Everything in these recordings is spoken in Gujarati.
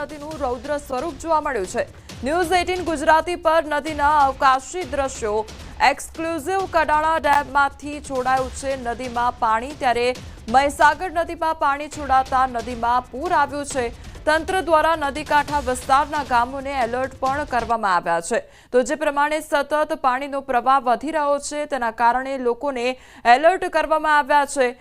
નદીનું રૌદ્ર સ્વરૂપ જોવા મળ્યું છે। ન્યૂઝ 18 ગુજરાતી પર નદીના અવકાશી દ્રશ્યો। એક્સક્લુઝિવ કડાણા ડેમમાંથી છોડાયું છે નદીમાં પાણી, ત્યારે મહીસાગર નદીમાં પાણી છોડાતા નદીમાં પૂર આવ્યું છે। તંત્ર દ્વારા નદી કાંઠા વિસ્તારના ગામોને એલર્ટ પણ કરવામાં આવ્યા છે। તો જે પ્રમાણે સતત પાણીનો પ્રવાહ વધી રહ્યો છે તેના કારણે લોકોને એલર્ટ કરવામાં આવ્યા છે।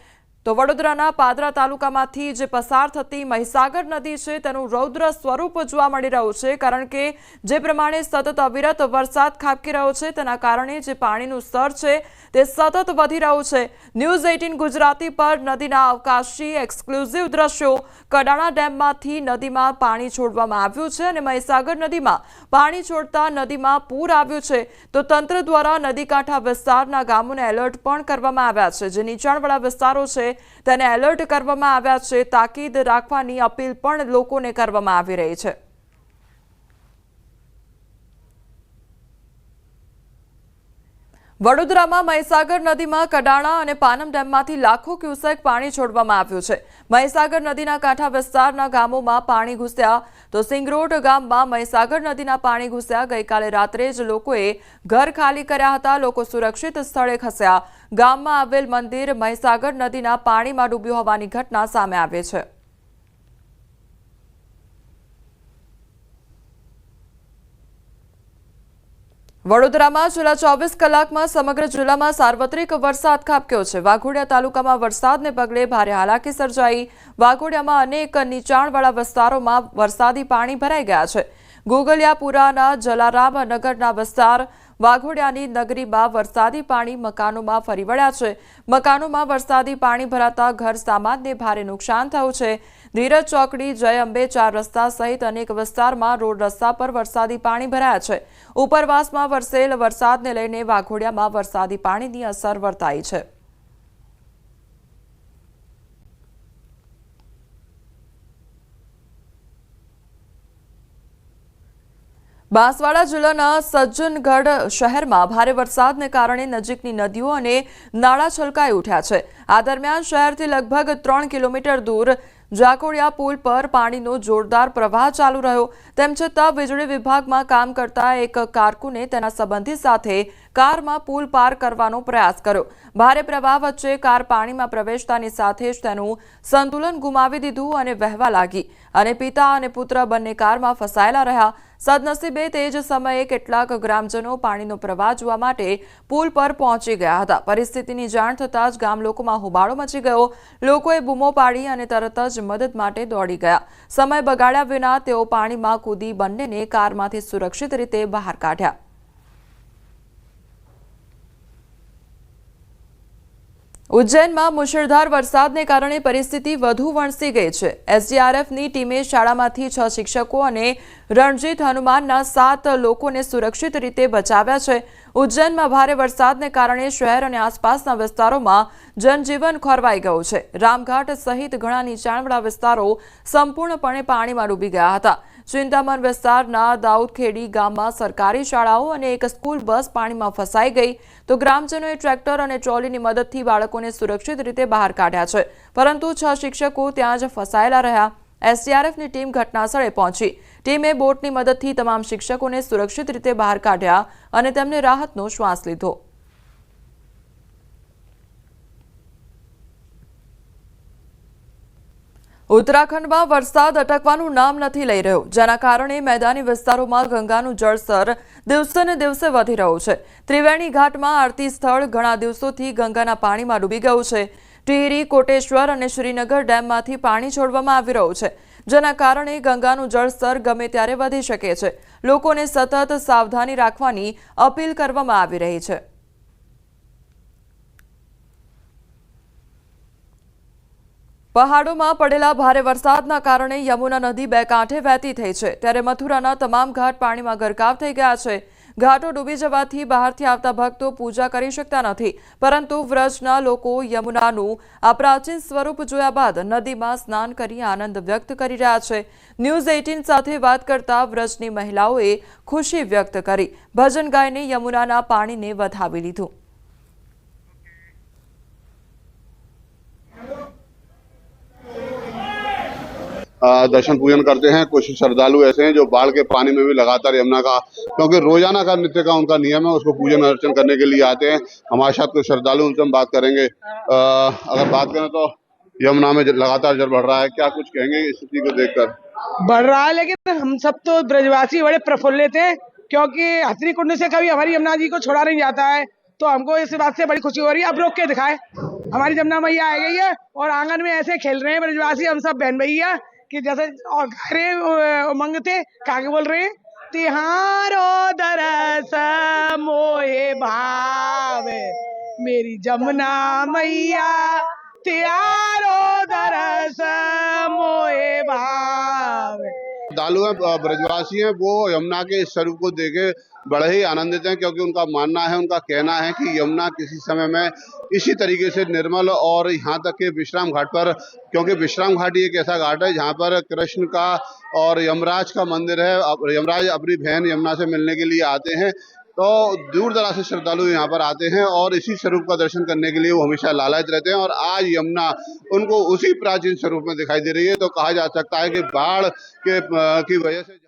તો વડોદરાના પાદરા તાલુકામાંથી જે પસાર થતી મહીસાગર નદી છે તેનું રૌદ્ર સ્વરૂપ જોવા મળી રહ્યું છે, કારણ કે જે પ્રમાણે સતત અવિરત વરસાદ ખાબકી રહ્યો છે તેના કારણે જે પાણીનું સ્તર છે તે સતત વધી રહ્યું છે। ન્યૂઝ 18 ગુજરાતી પર નદીના અવકાશી એક્સક્લુઝિવ દ્રશ્યો। કડાણા ડેમમાંથી નદીમાં પાણી છોડવામાં આવ્યું છે અને મહીસાગર નદીમાં પાણી છોડતા નદીમાં પૂર આવ્યું છે। તો તંત્ર દ્વારા નદી કાંઠા વિસ્તારના ગામોને એલર્ટ પણ કરવામાં આવ્યા છે। જે નીચાણવાળા વિસ્તારો છે તેને એલર્ટ કરવામાં આવ્યા છે। તાકીદ રાખવાની અપીલ પણ લોકોને કરવામાં આવી રહી છે। વડોદરામાં મહીસાગર નદીમાં કડાણા અને પાનમ ડેમમાંથી લાખો ક્યુસેક પાણી છોડવામાં આવ્યું છે। મહીસાગર નદીના કાંઠા વિસ્તારના ગામોમાં પાણી ઘૂસ્યા। તો સિંગરોડ ગામમાં મહીસાગર નદીના પાણી ઘૂસ્યા। ગઈકાલે રાત્રે જ લોકોએ ઘર ખાલી કર્યા હતા। લોકો સુરક્ષિત સ્થળે ખસ્યા। ગામમાં આવેલ મંદિર મહીસાગર નદીના પાણીમાં ડૂબ્યું હોવાની ઘટના સામે આવી છે। વડોદરામાં છેલ્લા 24 કલાકમાં સમગ્ર જિલ્લામાં સાર્વત્રિક વરસાદ ખાબક્યો છે। વાઘોડિયા તાલુકામાં વરસાદને પગલે ભારે હાલાકી સર્જાઈ। વાઘોડિયામાં અનેક નીચાણવાળા વિસ્તારોમાં વરસાદી પાણી ભરાઈ ગયા છે। ગોગલિયાપુરાના જલારામ નગરના વિસ્તાર વાઘોડિયાની નગરીમાં વરસાદી પાણી મકાનોમાં ફરી વળ્યા છે। મકાનોમાં વરસાદી પાણી ભરાતા ઘર સામાનને ભારે નુકસાન થયું છે। ધીરજ ચોકડી, જય અંબે 4 રસ્તા સહિત અનેક વિસ્તારમાં રોડ રસ્તા પર વરસાદી પાણી ભરાયા છે। ઉપરવાસમાં વરસેલ વરસાદને લઈને વાઘોડિયામાં વરસાદી પાણીની અસર વર્તાઈ છે। બાંસવાડા જિલ્લાના સજ્જનગઢ શહેરમાં ભારે વરસાદને કારણે નજીકની નદીઓ અને નાળા છલકાઈ ઉઠ્યા છે। આ દરમિયાન શહેરથી લગભગ 3 કિલોમીટર દૂર જાકોડિયા પુલ પર પાણીનો જોરદાર પ્રવાહ ચાલુ રહ્યો। તેમ છતાં વીજળી વિભાગમાં કામ કરતા એક કારકુને તેના સંબંધી સાથે કારમાં પુલ પાર કરવાનો પ્રયાસ કર્યો। ભારે પ્રવાહ વચ્ચે કાર પાણીમાં પ્રવેશતાની સાથે જ તેનું સંતુલન ગુમાવી દીધું અને વહેવા લાગી અને પિતા અને પુત્ર બંને કારમાં ફસાયેલા રહ્યા। સદનસીબે તે જ સમયે કેટલાક ગ્રામજનો પાણીનો પ્રવાહ જોવા માટે પુલ પર પહોંચી ગયા હતા। પરિસ્થિતિની જાણ થતાં જ ગામ લોકોમાં હોબાળો મચી ગયો। લોકોએ બૂમો પાડી અને તરત જ મદદ માટે દોડી ગયા। સમય બગાડ્યા વિના તેઓ પાણીમાં કૂદી બંનેને કારમાંથી સુરક્ષિત રીતે બહાર કાઢ્યા। ઉજ્જૈનમાં મુશળધાર વરસાદને કારણે પરિસ્થિતિ વધુ વણસી ગઈ છે। એસડીઆરએફની ટીમે શાળામાંથી 6 શિક્ષકો અને રણજીત હનુમાનના 7 લોકોને સુરક્ષિત રીતે બચાવ્યા છે। ઉજ્જૈનમાં ભારે વરસાદને કારણે શહેર અને આસપાસના વિસ્તારોમાં જનજીવન ખોરવાઈ ગયું છે। રામઘાટ સહિત ઘણા નીચાણવાળા વિસ્તારો સંપૂર્ણપણે પાણીમાં ડૂબી ગયા હતા। ચિંતામણ વિસ્તારના દાઉદખેડી ગામમાં સરકારી શાળાઓ અને એક સ્કૂલ બસ પાણીમાં ફસાઈ ગઈ। તો ગ્રામજનોએ ટ્રેક્ટર અને ટ્રોલીની મદદથી બાળકોને સુરક્ષિત રીતે બહાર કાઢ્યા છે, પરંતુ 6 શિક્ષકો ત્યાં જ ફસાયેલા રહ્યા। એસડીઆરએફની ટીમ ઘટનાસ્થળે પહોંચી। ટીમે બોટની મદદથી તમામ શિક્ષકોને સુરક્ષિત રીતે બહાર કાઢ્યા અને તેમને રાહતનો શ્વાસ લીધો। ઉત્તરાખંડમાં વરસાદ અટકવાનું નામ નથી લઈ રહ્યો, જેના કારણે મેદાની વિસ્તારોમાં ગંગાનું જળસ્તર દિવસે ને દિવસે વધી રહ્યું છે। ત્રિવેણી ઘાટમાં આરતી સ્થળ ઘણા દિવસોથી ગંગાના પાણીમાં ડૂબી ગયું છે। ટિહરી, કોટેશ્વર અને શ્રીનગર ડેમમાંથી પાણી છોડવામાં આવી રહ્યું છે, જેના કારણે ગંગાનું જળસ્તર ગમે ત્યારે વધી શકે છે। લોકોને સતત સાવધાની રાખવાની અપીલ કરવામાં આવી રહી છે। પહાડોમાં પડેલા ભારે વરસાદના કારણે યમુના નદી બે કાંઠે વહેતી થઈ છે, ત્યારે મથુરાના તમામ ઘાટ પાણીમાં ગરકાવ થઈ ગયા છે। ઘાટો ડૂબી જવાથી બહારથી આવતા ભક્તો પૂજા કરી શકતા નથી, પરંતુ વ્રજના લોકો યમુનાનું આ પ્રાચીન સ્વરૂપ જોયા બાદ નદીમાં સ્નાન કરી આનંદ વ્યક્ત કરી રહ્યા છે। ન્યૂઝ 18 સાથે વાત કરતા વ્રજની મહિલાઓએ ખુશી વ્યક્ત કરી ભજન ગાઈને યમુનાના પાણીને વધાવી લીધું। दर्शन पूजन करते हैं। कुछ श्रद्धालु ऐसे हैं जो बाढ़ के पानी में भी लगातार यमुना का, क्योंकि रोजाना का नित्य का उनका नियम है, उसको पूजन अर्चन करने के लिए आते हैं। हमारे साथ कुछ श्रद्धालु, उनसे हम बात करेंगे। अगर बात करें तो यमुना में लगातार जल बढ़ रहा है, क्या कुछ कहेंगे इस स्थिति को देखकर? बढ़ रहा है, लेकिन हम सब तो ब्रजवासी बड़े प्रफुल्लित हैं, क्योंकि हथनी कुंड से कभी हमारी यमुना जी को छोड़ा नहीं जाता है। तो हमको इस बात से बड़ी खुशी हो रही है। अब रोक के दिखाए, हमारी यमुना मैया आ गई है और आंगन में ऐसे खेल रहे हैं ब्रजवासी, हम सब बहन भैया कि जैसे और घरे उमंग थे। काके बोल रहे हैं, तिहारो दरस मोहे भावे, मेरी जमुना मैया तिहारो दरस मोहे भावे। श्रद्धालु हैं, ब्रजवासी हैं, वो यमुना के इस स्वरूप को देखे बड़े ही आनंदित हैं, क्योंकि उनका मानना है, उनका कहना है कि यमुना किसी समय में इसी तरीके से निर्मल, और यहाँ तक कि विश्राम घाट पर, क्योंकि विश्राम घाट ही एक ऐसा घाट है जहाँ पर कृष्ण का और यमराज का मंदिर है। यमराज अपनी बहन यमुना से मिलने के लिए आते हैं, तो दूर दराज से श्रद्धालु यहाँ पर आते हैं और इसी स्वरूप का दर्शन करने के लिए वो हमेशा लालायित रहते हैं। और आज यमुना उनको उसी प्राचीन स्वरूप में दिखाई दे रही है। तो कहा जा सकता है कि बाढ़ की वजह से